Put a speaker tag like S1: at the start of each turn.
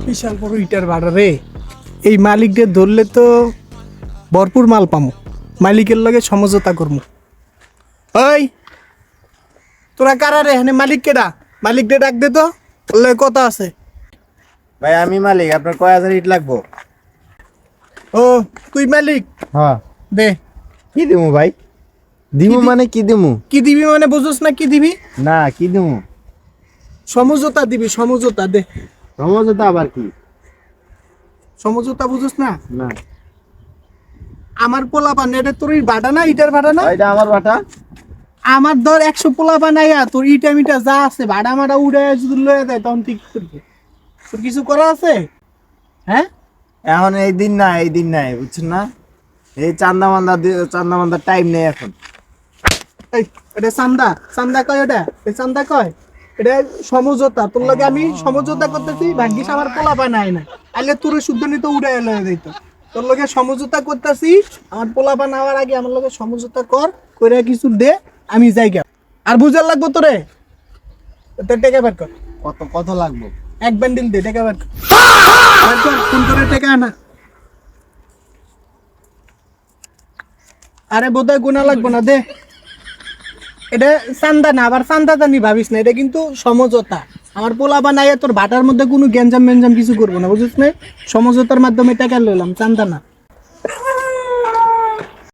S1: বিশাল বড় ইটার ভাড়া রে। এই মালিকদের ধরলে তো ভরপুর মাল পামু, মালিকের লগে সমঝোতা করমু। ওই তোরা কারা রে? এখানে মালিক কেডা? মালিককে ডাক দে তো, তোর লগে কথা আছে।
S2: ভাই আমি মালিক, আপনার কয় হাজার ইট লাগবো?
S1: ও তুই মালিক?
S2: হ্যাঁ।
S1: দে।
S2: কি দিমু ভাই? দিমু মানে কি দিমু?
S1: কি দিবি মানে বুঝোস না? কি দিবি?
S2: না কি দিমু?
S1: সমঝোতা দিবি, সমঝোতা দে।
S2: সমঝোতা আবার কি?
S1: সমঝোতা বুঝোস না?
S2: না
S1: আমার পোলা পান, এটা তোর ভাড়া না, ইটার ভাড়া না?
S2: এটা আমার বাটা।
S1: আমার ধর 100 পোলা বানাইয়া তোর ইটা মিটা যা আছে ভাড়া মাড়া উড়াইয়া যদি লয়ে দেয় তখন ঠিক করবি। তোর কিছু করা আছে? হ্যাঁ
S2: এখন এই দিন না, এই দিন নাই, বুঝছেন না? এই চান্দা মান্দার টাইম নেই এখন।
S1: এই এটা চান্দা, চান্দা কয় ওটা? এই চান্দা কয়? এটা সমঝোতা। তোর লগে আমি সমঝোতা করতেছি, ভাগ্যিস আমার পোলা বানায় না, আইলে তোর শুদ্ধ নিতে উড়াইয়া লয়ে দিত। তোর লগে সমঝোতা করতেছি, আমার পোলা বানাবার আগে আমার লগে সমঝোতা কর, কইরা কিছু দে, আমি যাইগা। আর বুঝার লাগবো তোরে, তোর টাকা বের কর।
S2: কত কত লাগবো?
S1: এক বান্ডিল দে, টাকা বের কর। বের কর, ফোন করে টাকা আনা। আরে বোধহয় গুণা লাগবো না, দে। এটা চান্দা না, আবার চান্দা দানি ভাবিস না, এটা কিন্তু সমঝোতা। আমার পোলা বানাইয়া তোর ভাটার মধ্যে কোনো গ্যাঞ্জাম মেঞ্জাম কিছু করবো না, বুঝিস না? সমঝোতার মাধ্যমে টাকা লইলাম, চান্দা না।